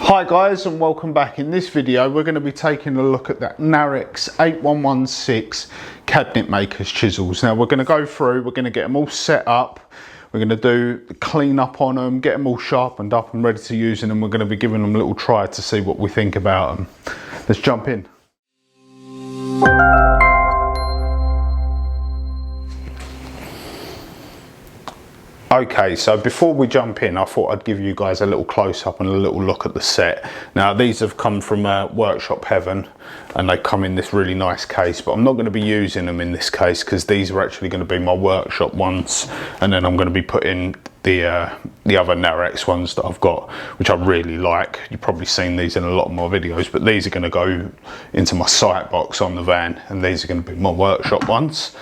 Hi guys, and welcome back. In this video we're going to be taking a look at that narex 8116 cabinet makers chisels. Now we're going to go through, we're going to get them all set up, we're going to do the clean up on them, get them all sharpened up and ready to use, and then we're going to be giving them a little try to see what we think about them. Let's jump in. Okay, so before we jump in, I thought I'd give you guys a little close-up and a little look at the set. Now these have come from Workshop Heaven and they come in this really nice case, but I'm not going to be using them in this case because these are actually going to be my workshop ones, and then I'm going to be putting the other narex ones that I've got, which I really like. You've probably seen these in a lot of my videos, but these are going to go into my sight box on the van, and these are going to be my workshop ones.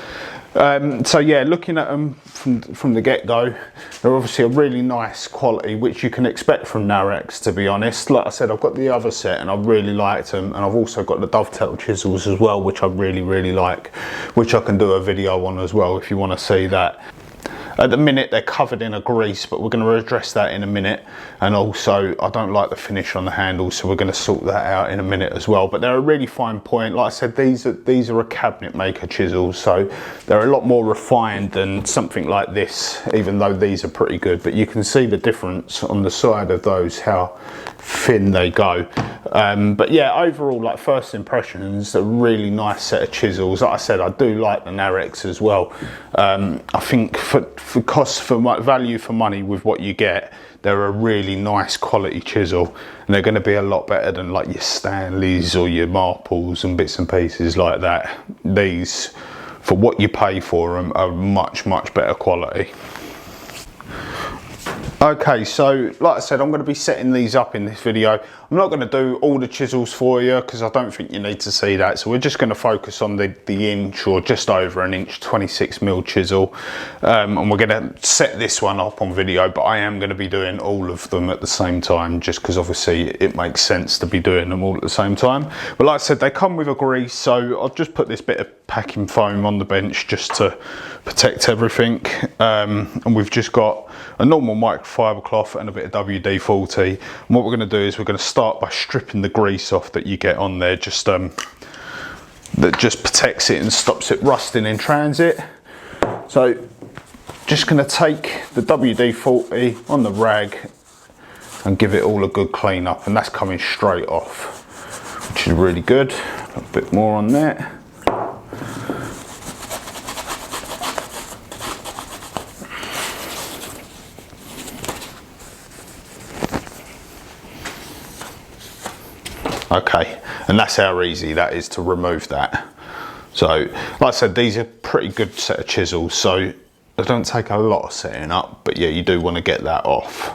So yeah, looking at them from the get-go, they're obviously a really nice quality, which you can expect from narex, to be honest. Like I said, I've got the other set and I really liked them, and I've also got the dovetail chisels as well, which I really like, which I can do a video on as well if you want to see that. At the minute they're covered in a grease, but we're going to address that in a minute. And also I don't like the finish on the handles, so we're going to sort that out in a minute as well. But they're a really fine point. Like I said, these are a cabinet maker chisels, so they're a lot more refined than something like this, even though these are pretty good. But you can see the difference on the side of those, how thin they go. But yeah, overall, like, first impressions, a really nice set of chisels. Like I said, I do like the narex as well. I think for value for money with what you get, they're a really nice quality chisel, and they're going to be a lot better than like your Stanleys or your Marples and bits and pieces like that. These, for what you pay for them, are much better quality. Okay, so like I said, I'm going to be setting these up in this video. I'm not going to do all the chisels for you because I don't think you need to see that. So we're just going to focus on the inch, or just over an inch, 26mm chisel. And we're going to set this one up on video, but I am going to be doing all of them at the same time, just because obviously it makes sense to be doing them all at the same time. But like I said, they come with a grease, so I've just put this bit of packing foam on the bench just to protect everything. And we've just got a normal microfiber cloth and a bit of WD-40. And what we're going to do is we're going to start by stripping the grease off that you get on there, just that just protects it and stops it rusting in transit. So just going to take the WD-40 on the rag and give it all a good clean up, and that's coming straight off, which is really good. A bit more on there. Okay, and that's how easy that is to remove that. So like I said, these are a pretty good set of chisels, so they don't take a lot of setting up, but yeah, you do want to get that off.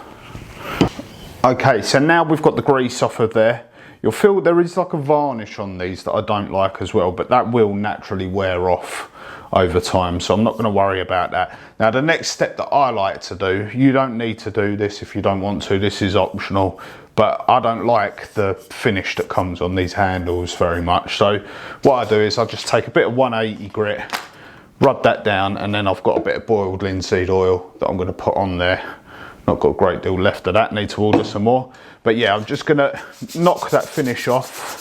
Okay, so now we've got the grease off of there. You'll feel there is like a varnish on these that I don't like as well, but that will naturally wear off over time, so I'm not going to worry about that. Now the next step that I like to do, you don't need to do this if you don't want to, this is optional, but I don't like the finish that comes on these handles very much. So what I do is I just take a bit of 180 grit, rub that down, and then I've got a bit of boiled linseed oil that I'm going to put on there. Not got a great deal left of that, need to order some more. But yeah, I'm just going to knock that finish off,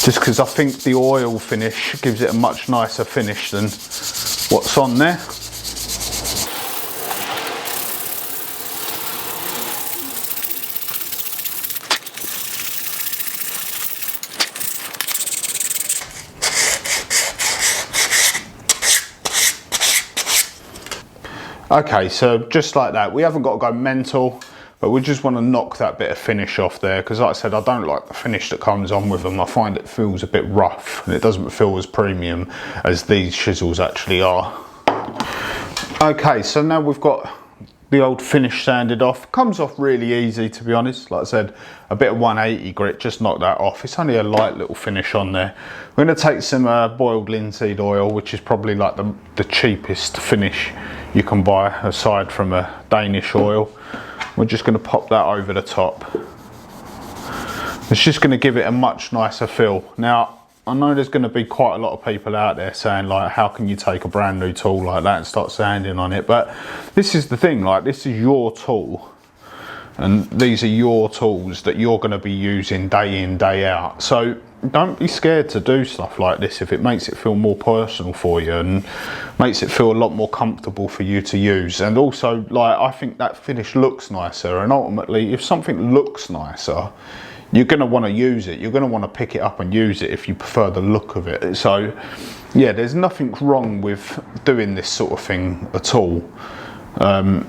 just because I think the oil finish gives it a much nicer finish than what's on there. Okay, so just like that, we haven't got to go mental, but we just want to knock that bit of finish off there, because like I said, I don't like the finish that comes on with them. I find it feels a bit rough and it doesn't feel as premium as these chisels actually are. Okay, so now we've got the old finish sanded off. Comes off really easy, to be honest. Like I said, a bit of 180 grit, just knock that off. It's only a light little finish on there. We're going to take some boiled linseed oil, which is probably like the cheapest finish you can buy aside from a Danish oil. We're just going to pop that over the top. It's just going to give it a much nicer feel. Now I know there's going to be quite a lot of people out there saying, like, how can you take a brand new tool like that and start sanding on it? But this is the thing, like, this is your tool. and these are your tools that you're going to be using day in, day out. So don't be scared to do stuff like this if it makes it feel more personal for you and makes it feel a lot more comfortable for you to use. And also, like, I think that finish looks nicer, and ultimately if something looks nicer, you're going to want to use it. You're going to want to pick it up and use it if you prefer the look of it. So yeah, there's nothing wrong with doing this sort of thing at all.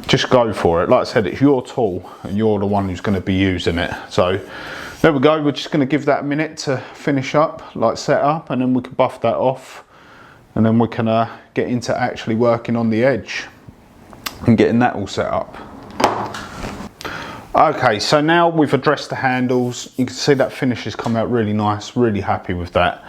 Just go for it. Like I said, it's your tool and you're the one who's going to be using it. So there we go. We're just going to give that a minute to finish up, like set up, and then we can buff that off, and then we can get into actually working on the edge and getting that all set up. Okay, so now we've addressed the handles. You can see that finish has come out really nice. Really happy with that.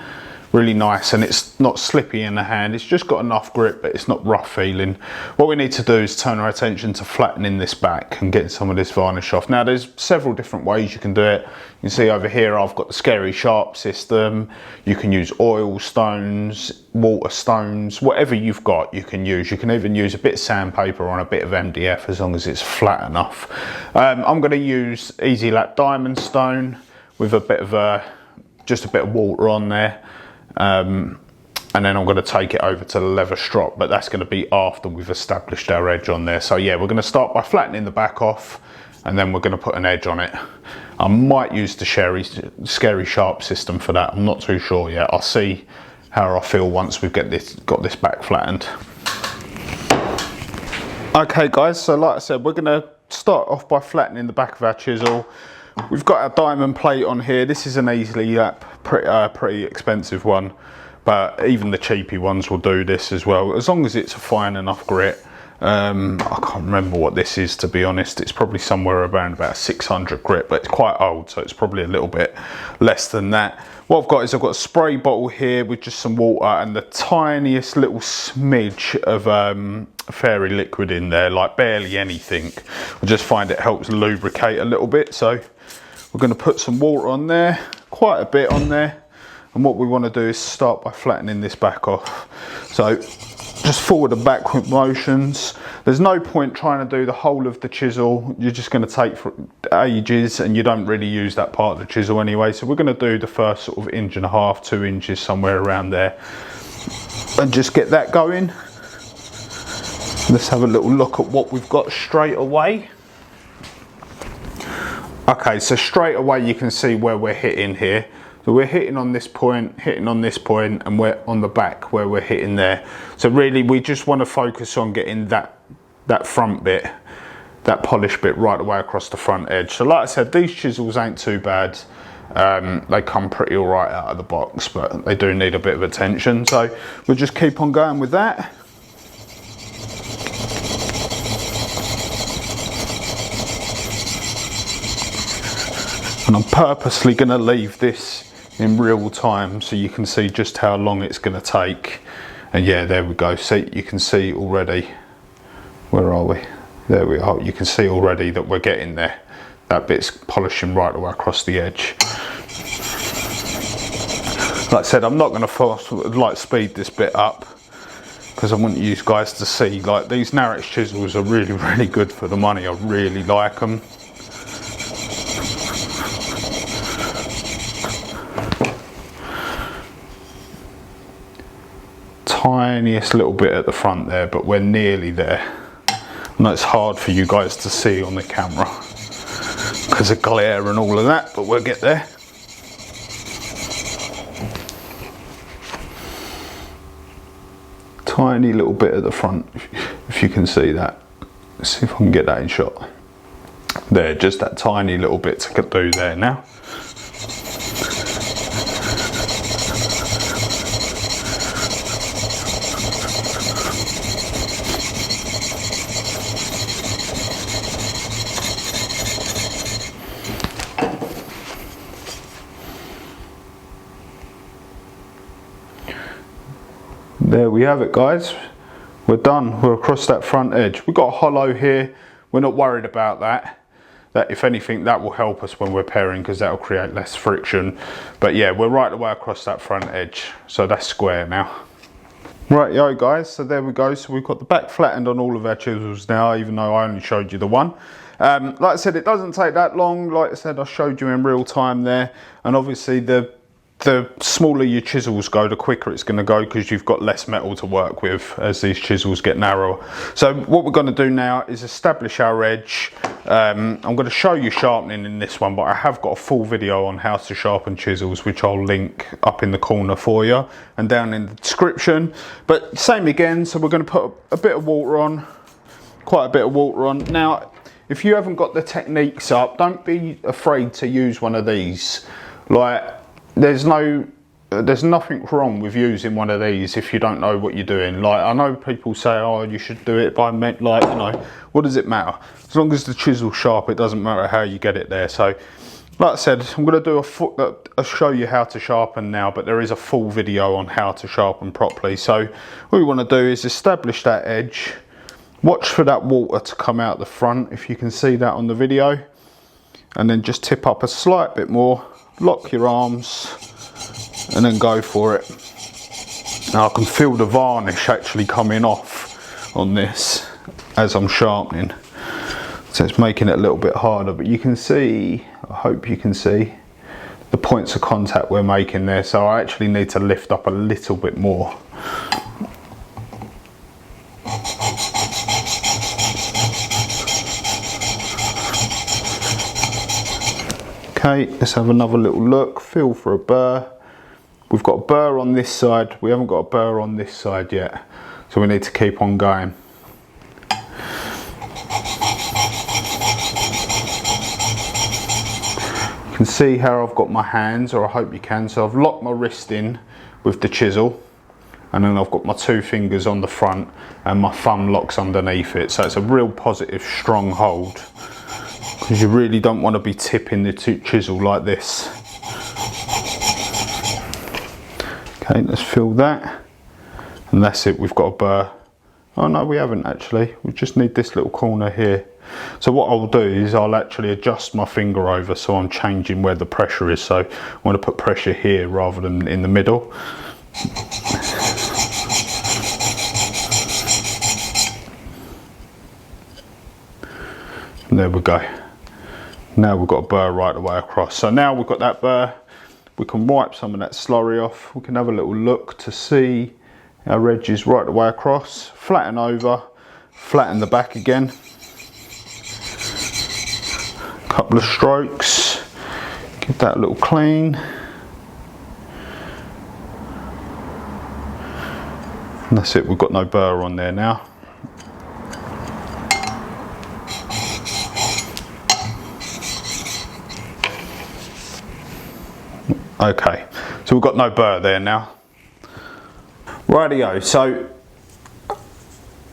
Really nice, and it's not slippy in the hand. It's just got enough grip, but it's not rough feeling. What we need to do is turn our attention to flattening this back and getting some of this varnish off. Now there's several different ways you can do it. You can see over here I've got the Scary Sharp system. You can use oil stones, water stones, whatever you've got you can use. You can even use a bit of sandpaper on a bit of MDF as long as it's flat enough. I'm going to use Easy Lap Diamond Stone with a bit of just a bit of water on there. And then I'm going to take it over to the leather strop, but that's going to be after we've established our edge on there. So yeah, we're going to start by flattening the back off, and then we're going to put an edge on it. I might use the Scary Sharp system for that. I'm not too sure yet. I'll see how I feel once we've got this back flattened. Okay guys, so like I said, we're going to start off by flattening the back of our chisel. We've got our diamond plate on here. This is an Easy Lap, pretty expensive one, but even the cheapy ones will do this as well, as long as it's a fine enough grit. I can't remember what this is, to be honest. It's probably somewhere around about 600 grit, but it's quite old, so it's probably a little bit less than that. What I've got is I've got a spray bottle here with just some water and the tiniest little smidge of fairy liquid in there, like barely anything. I just find it helps lubricate a little bit. So we're going to put some water on there, quite a bit on there. And what we want to do is start by flattening this back off. So just forward and backward motions. There's no point trying to do the whole of the chisel. You're just going to take for ages, and you don't really use that part of the chisel anyway. So we're going to do the first sort of 1.5 to 2 inches, somewhere around there, and just get that going. Let's have a little look at what we've got straight away. Okay, so straight away you can see where we're hitting here. So we're hitting on this point, and we're on the back where we're hitting there. So really we just want to focus on getting that front bit, that polished bit, right away across the front edge. So like I said, these chisels ain't too bad. They come pretty all right out of the box, but they do need a bit of attention. So we'll just keep on going with that. And I'm purposely going to leave this in real time so you can see just how long it's going to take. And yeah, there we go. See, you can see already. Where are we? There we are. You can see already that we're getting there. That bit's polishing right away across the edge. Like I said, I'm not going to speed this bit up because I want you guys to see, like, these narex chisels are really, really good for the money. I really like them. Tiniest little bit at the front there, but we're nearly there. I know it's hard for you guys to see on the camera because of glare and all of that, but we'll get there. Tiny little bit at the front, if you can see that. Let's see if I can get that in shot. There, just that tiny little bit to do there now. There we have it, guys. We're done. We're across that front edge. We've got a hollow here. We're not worried about that. That, if anything, that will help us when we're pairing because that will create less friction. But yeah, we're right the way across that front edge. So that's square now. Right, yo guys, so there we go. So we've got the back flattened on all of our chisels now, even though I only showed you the one. Like I said, it doesn't take that long. Like I said, I showed you in real time there, and obviously the smaller your chisels go, the quicker it's going to go, because you've got less metal to work with as these chisels get narrower. So what we're going to do now is establish our edge. I'm going to show you sharpening in this one, but I have got a full video on how to sharpen chisels, which I'll link up in the corner for you and down in the description. But same again, so we're going to put a bit of water on, quite a bit of water on. Now, if you haven't got the techniques up, don't be afraid to use one of these. Like, there's nothing wrong with using one of these if you don't know what you're doing. Like, I know people say, oh, you should do it by, like, you know, what does it matter? As long as the chisel's sharp, it doesn't matter how you get it there. So, like I said, I'm going to do a show you how to sharpen now, but there is a full video on how to sharpen properly. So, what we want to do is establish that edge. Watch for that water to come out the front, if you can see that on the video. And then just tip up a slight bit more. Lock your arms and then go for it. Now I can feel the varnish actually coming off on this as I'm sharpening, so it's making it a little bit harder, but you can see, I hope you can see the points of contact we're making there. So I actually need to lift up a little bit more. Okay, let's have another little look, feel for a burr. We've got a burr on this side, we haven't got a burr on this side yet, so we need to keep on going. You can see how I've got my hands, or I hope you can. So I've locked my wrist in with the chisel, and then I've got my two fingers on the front and my thumb locks underneath it. So it's a real positive, strong hold, because you really don't want to be tipping the chisel like this. Okay, let's fill that, and that's it, we've got a burr. Oh no, we haven't actually, we just need this little corner here. So what I'll do is I'll actually adjust my finger over so I'm changing where the pressure is. So I want to put pressure here rather than in the middle. And there we go. Now we've got a burr right the way across. So now we've got that burr, we can wipe some of that slurry off. We can have a little look to see our edge is right the way across. Flatten over, flatten the back again. Couple of strokes, give that a little clean. And that's it, we've got no burr on there now. Okay, so we've got no burr there now. Rightio, so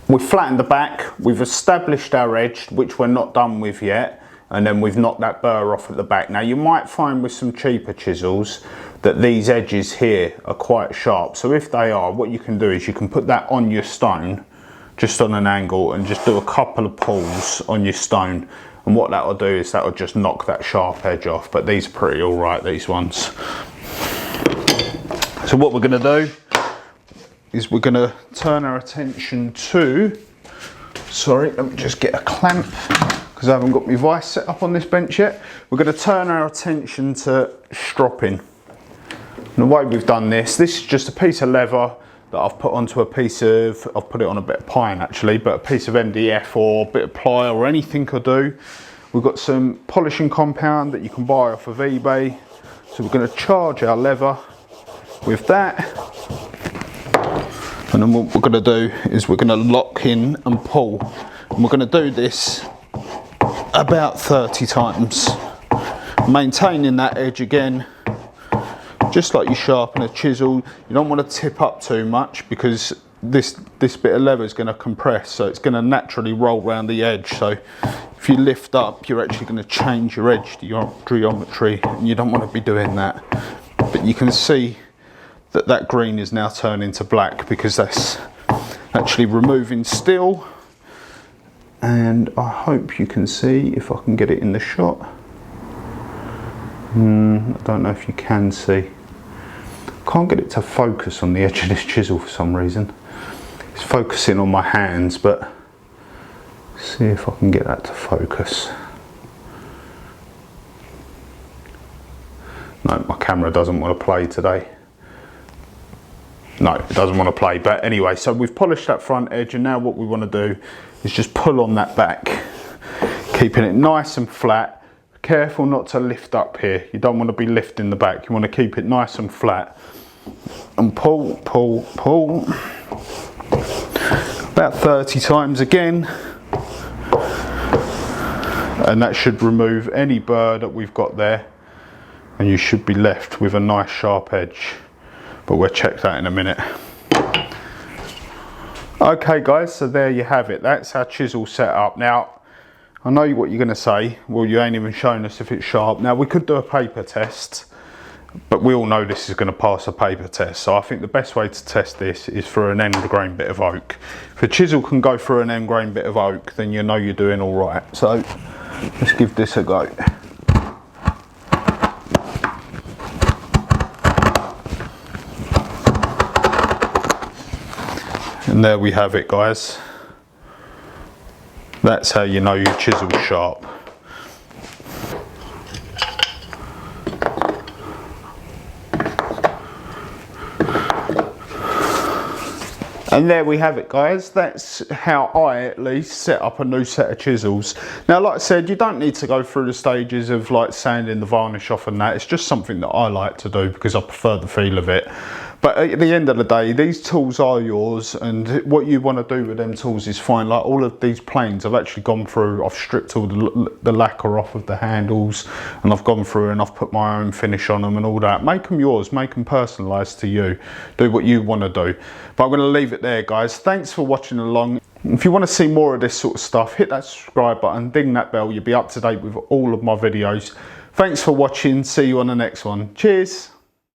we've flattened the back, we've established our edge, which we're not done with yet, and then we've knocked that burr off at the back. Now you might find with some cheaper chisels that these edges here are quite sharp. So if they are, what you can do is you can put that on your stone, just on an angle, and just do a couple of pulls on your stone. And what that'll do is that'll just knock that sharp edge off. But these are pretty all right, these ones. So what we're gonna do is we're gonna turn our attention to, sorry, let me just get a clamp, because I haven't got my vise set up on this bench yet. We're gonna turn our attention to stropping. And the way we've done this is just a piece of leather that I've put onto a piece of, I've put it on a bit of pine actually, but a piece of MDF or a bit of ply or anything could do. We've got some polishing compound that you can buy off of eBay. So we're going to charge our leather with that. And then what we're going to do is we're going to lock in and pull. And we're going to do this about 30 times. Maintaining that edge again. Just like you sharpen a chisel, you don't want to tip up too much because this bit of leather is going to compress, so it's going to naturally roll around the edge. So if you lift up, you're actually going to change your edge geometry, and you don't want to be doing that. But you can see that that green is now turning to black because that's actually removing steel. And I hope you can see, if I can get it in the shot. I don't know if you can see. Can't get it to focus on the edge of this chisel for some reason. It's focusing on my hands, but See if I can get that to focus. No, my camera doesn't want to play today. No, it doesn't want to play. But anyway, so we've polished that front edge, and now what we want to do is just pull on that back, keeping it nice and flat. Careful not to lift up here. You don't want to be lifting the back. You want to keep it nice and flat. And pull, pull, pull. About 30 times again. And that should remove any burr that we've got there. And you should be left with a nice sharp edge. But we'll check that in a minute. Okay guys, so there you have it. That's our chisel set up. Now, I know what you're going to say. Well, you ain't even shown us if it's sharp. Now, we could do a paper test, but we all know this is going to pass a paper test. So I think the best way to test this is for an end grain bit of oak. If a chisel can go through an end grain bit of oak, then you know you're doing all right. So let's give this a go. And there we have it, guys. That's how you know your chisel's sharp. And there we have it, guys. That's how I at least set up a new set of chisels. Now, like I said, you don't need to go through the stages of like sanding the varnish off and that. It's just something that I like to do because I prefer the feel of it. But at the end of the day, these tools are yours, and what you want to do with them tools is fine. Like all of these planes, I've actually gone through, I've stripped all the lacquer off of the handles, and I've gone through and I've put my own finish on them and all that. Make them yours, make them personalised to you. Do what you want to do. But I'm going to leave it there, guys. Thanks for watching along. If you want to see more of this sort of stuff, hit that subscribe button, ding that bell. You'll be up to date with all of my videos. Thanks for watching. See you on the next one. Cheers.